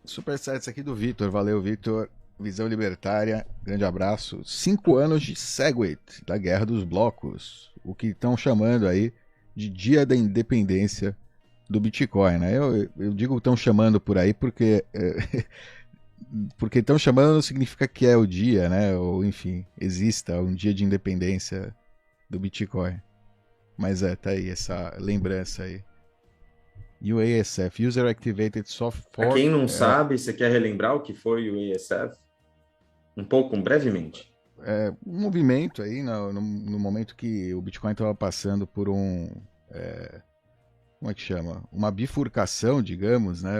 Superchats aqui do Vitor. Valeu, Vitor. Visão Libertária, grande abraço. 5 anos de Segwit, da Guerra dos Blocos. O que estão chamando aí de Dia da Independência do Bitcoin, né? Eu digo que estão chamando por aí porque porque estão chamando não significa que é o dia, né? Ou enfim, exista um dia de independência do Bitcoin. Mas tá aí essa lembrança aí. UASF, User Activated Soft Para quem Fork, não sabe, você quer relembrar o que foi o ESF? Um pouco, brevemente. um movimento aí no momento que o Bitcoin estava passando por como é que chama? Uma bifurcação, digamos, né?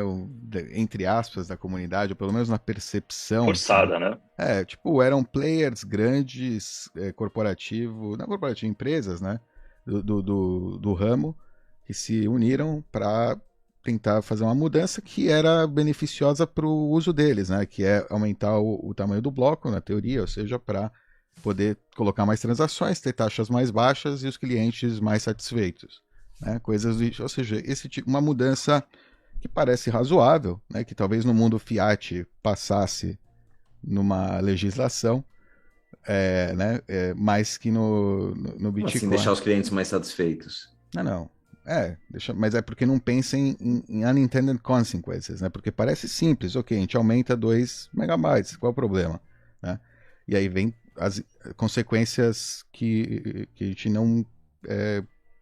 Entre aspas, da comunidade, ou pelo menos na percepção, né? Forçada, né? Tipo, eram players grandes, corporativo, não corporativo, empresas, né? Do ramo, que se uniram para tentar fazer uma mudança que era beneficiosa para o uso deles, né? Que é aumentar o tamanho do bloco, na teoria, ou seja, para poder colocar mais transações, ter taxas mais baixas e os clientes mais satisfeitos. Né? Coisas ou seja, esse tipo, uma mudança que parece razoável, né? Que talvez no mundo fiat passasse numa legislação, né? Mais que no Como assim, Bitcoin. deixar os clientes mais satisfeitos? Não. Mas é porque não pensa em unintended consequences, né? Porque parece simples, ok, a gente aumenta 2 megabytes, qual é o problema? Né? E aí vem as consequências que a gente não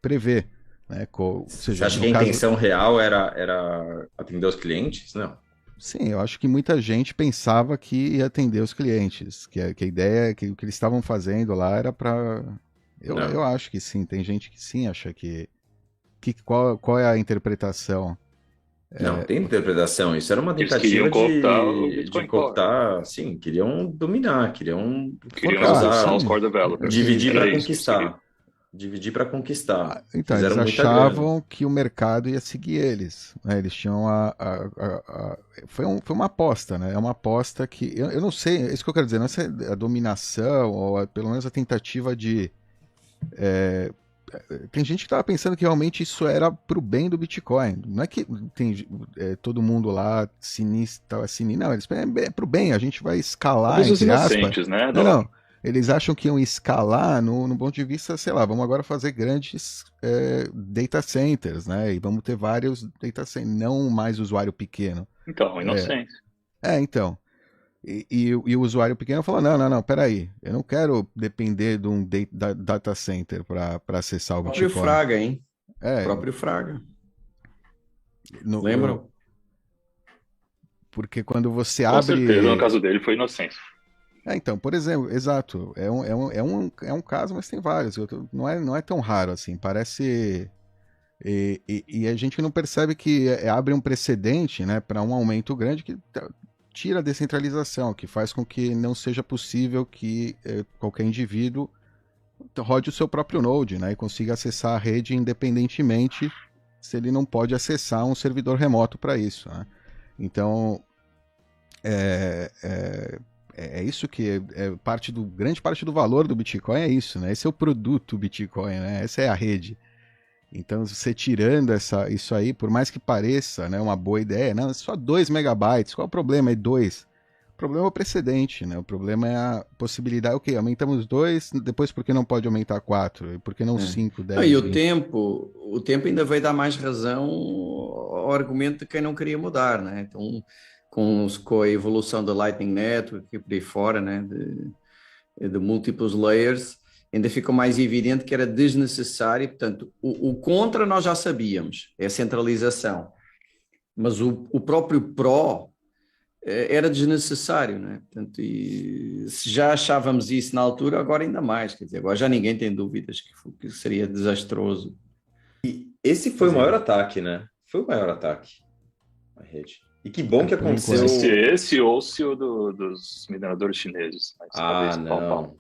prevê, né? Ou Você seja, acha que no a caso, intenção real era atender os clientes? Não. sim, eu acho que muita gente pensava que ia atender os clientes, que a ideia, que o que eles estavam fazendo lá era para. Eu Não. acho que sim, tem gente que sim acha qual é a interpretação. Não, tem interpretação. Isso era uma Eles queriam tentativa cooptar o de Bitcoin Core. cooptar, sim, queriam dominar, queriam Queriam causar, expulsar os Sim. core developers. dividir Era para isso que eles queriam. conquistar. Dividir para conquistar. Então, eles Fizeram muita grana. achavam que o mercado ia seguir eles. Né? Eles tinham foi uma aposta, né? É uma aposta que. Eu não sei, é isso que eu quero dizer, não é se é a dominação, ou pelo menos a tentativa de. Tem gente que estava pensando que realmente isso era pro bem do Bitcoin. Não é que tem todo mundo lá estava sinistro. Não, eles é pro bem, a gente vai escalar, Talvez os entre aspas. inocentes, né, Não, Doc? não. Eles acham que iam escalar no ponto de vista, sei lá, vamos agora fazer grandes data centers, né? E vamos ter vários data centers, não mais usuário pequeno. Então, inocentes. Então. E o usuário pequeno fala: não, não, não, peraí, eu não quero depender de um data center para acessar o O próprio Bitcoin. Fraga, hein? O É, próprio Fraga. no, no- Lembram? porque quando você Com certeza, no abre. caso dele, foi inocência. Então, por exemplo, exato, é um caso, mas tem vários. Não é tão raro assim, parece. E a gente não percebe que abre um precedente, né, para um aumento grande que tira a descentralização, que faz com que não seja possível que qualquer indivíduo rode o seu próprio node, né, e consiga acessar a rede independentemente se ele não pode acessar um servidor remoto para isso. Né? Então, é, é, é isso que grande parte do valor do Bitcoin é isso, né? Esse é o produto Bitcoin, né? Essa é a rede. Então, você tirando isso aí, por mais que pareça, né, uma boa ideia, não, é só 2 megabytes, qual é o problema? É 2. O problema é o precedente, né? O problema é a possibilidade, ok, aumentamos 2, depois por que não pode aumentar 4? E por que não É. 5, Não, e 10, 20? o tempo ainda veio dar mais razão ao argumento de quem não queria mudar, né? Então, com a evolução da Lightning Network e por aí fora, né? De múltiplos layers, ainda ficou mais evidente que era desnecessário. Portanto, o contra nós já sabíamos, é a centralização, mas o próprio pró era desnecessário, né? Portanto, e se já achávamos isso na altura, agora ainda mais, quer dizer, agora já ninguém tem dúvidas que seria desastroso. Esse foi o Sim. maior ataque, né? Foi o maior ataque à rede. E que bom que Por Não sei enquanto. se aconteceu. esse ou se o dos mineradores chineses, mas Ah, talvez pau a pau. não.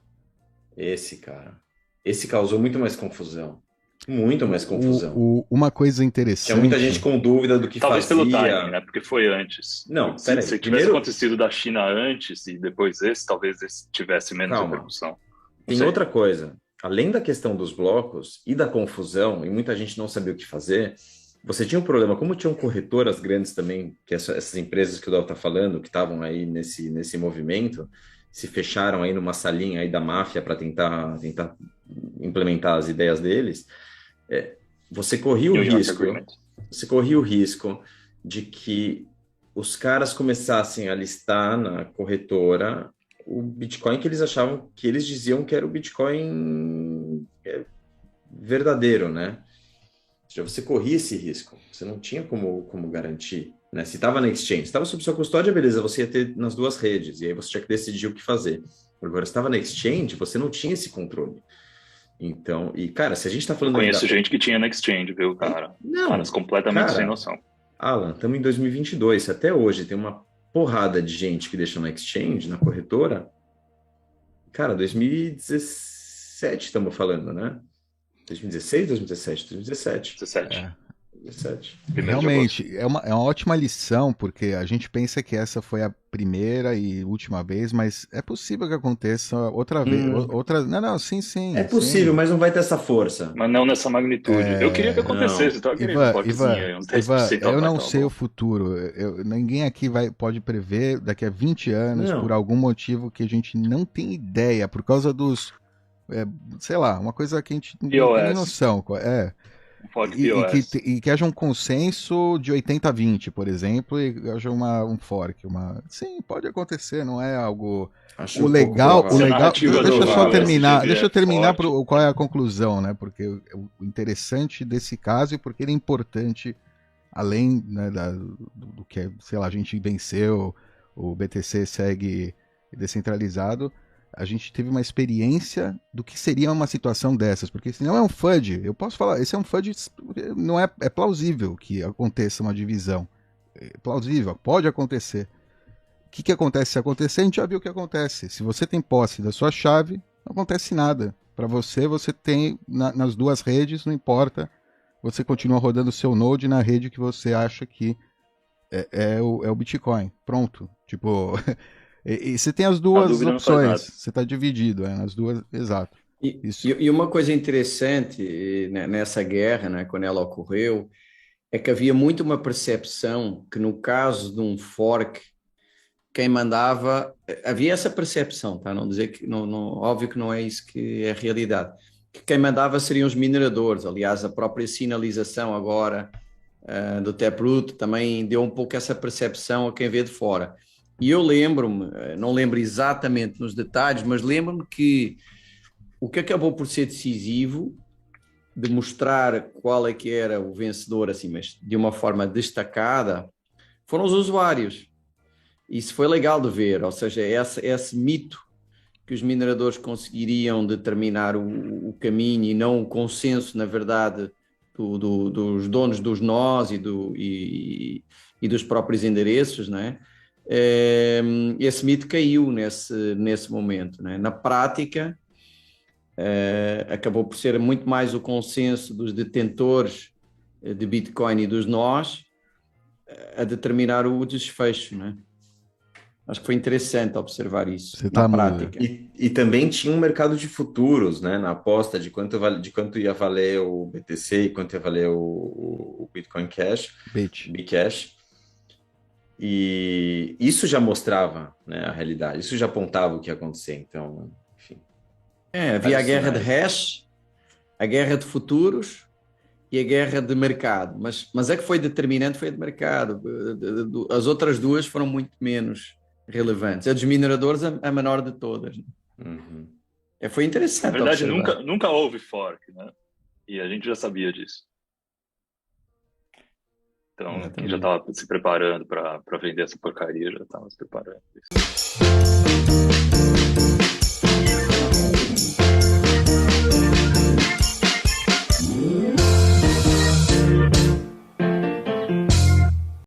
Esse, cara. Esse causou muito mais confusão. Muito mais confusão. Uma coisa Tinha muita gente interessante. com dúvida do que Talvez pelo timing, fazia. né? Porque foi antes. Não, Se peraí. tivesse Primeiro, acontecido da China antes e depois esse, talvez esse tivesse menos calma. repercussão. Não Tem sei. outra coisa. Além da questão dos blocos e da confusão, e muita gente não sabia o que fazer, você tinha um problema, como tinham corretoras grandes também, que essas empresas que o Dal está falando, que estavam aí nesse movimento, se fecharam aí numa salinha aí da máfia para tentar implementar as ideias deles, você corria o New York risco, Agreement. você corria o risco de que os caras começassem a listar na corretora o Bitcoin que eles achavam, que eles diziam que era o Bitcoin verdadeiro, né? Ou seja, você corria esse risco, você não tinha como garantir, né? Se estava na exchange, estava sob sua custódia, beleza, você ia ter nas duas redes, e aí você tinha que decidir o que fazer. Agora, se estava na exchange, você não tinha esse controle. Então, e cara, se a gente está falando... Conheço gente que tinha na exchange, viu, cara? Não, Caras completamente cara, sem noção. Alan, estamos em 2022, se até hoje tem uma porrada de gente que deixa na exchange, na corretora, cara, 2017 estamos falando, né? 2016, 2017? 2017. 17. 17. Realmente, é uma ótima lição, porque a gente pensa que essa foi a primeira e última vez, mas é possível que aconteça outra vez. Não, sim. É possível, sim. mas não vai ter essa força. Mas não nessa magnitude. Eu queria que acontecesse, eu tava querendo um potezinho aí, uns 10%. Eu não sei o futuro. Ninguém aqui pode prever daqui a 20 anos, por algum motivo que a gente não tem ideia, por causa dos... sei lá, uma coisa que a gente não tem nem noção. E que haja um consenso de 80-20, por exemplo, e haja um fork. Sim, pode acontecer, não é algo... Acho o legal... Deixa eu terminar qual é a conclusão, né? Porque o interessante desse caso e porque ele é importante, além, né, do que, sei lá, a gente venceu, o BTC segue descentralizado, a gente teve uma experiência do que seria uma situação dessas, porque se não é um FUD, eu posso falar, esse é um FUD, não é plausível que aconteça uma divisão, é plausível, pode acontecer. O que acontece se acontecer? A gente já viu o que acontece. Se você tem posse da sua chave, não acontece nada. Para você tem nas duas redes, não importa, você continua rodando o seu node na rede que você acha que é o Bitcoin. Pronto. Tipo... E você tem as duas opções, você está dividido nas duas, exato. E uma coisa interessante nessa guerra, né, quando ela ocorreu, é que havia muito uma percepção que no caso de um fork, quem mandava, havia essa percepção, tá? Não dizer que, não, óbvio que não é isso que é a realidade, que quem mandava seriam os mineradores. Aliás, a própria sinalização agora do Taproot também deu um pouco essa percepção a quem vê de fora. E eu lembro-me, não lembro exatamente nos detalhes, mas lembro-me que o que acabou por ser decisivo de mostrar qual é que era o vencedor, assim, mas de uma forma destacada, foram os usuários. Isso foi legal de ver, ou seja, esse mito que os mineradores conseguiriam determinar o caminho e não o consenso, na verdade, dos donos dos nós e dos próprios endereços, não é? Esse mito caiu nesse momento, né? Na prática, acabou por ser muito mais o consenso dos detentores de Bitcoin e dos nós a determinar o desfecho, né? Acho que foi interessante observar isso na prática. E também tinha um mercado de futuros, né? Na aposta de quanto ia valer o BTC e quanto ia valer o Bitcoin Cash, Bcash. E isso já mostrava, né, a realidade, isso já apontava o que ia acontecer, então, enfim. Havia a guerra de hash, a guerra de futuros e a guerra de mercado, mas a que foi determinante foi a de mercado. As outras duas foram muito menos relevantes. A dos mineradores, a menor de todas. Uhum. Foi interessante. Na verdade, nunca houve fork, né? E a gente já sabia disso. Então, quem já estava se preparando para vender essa porcaria já estava se preparando.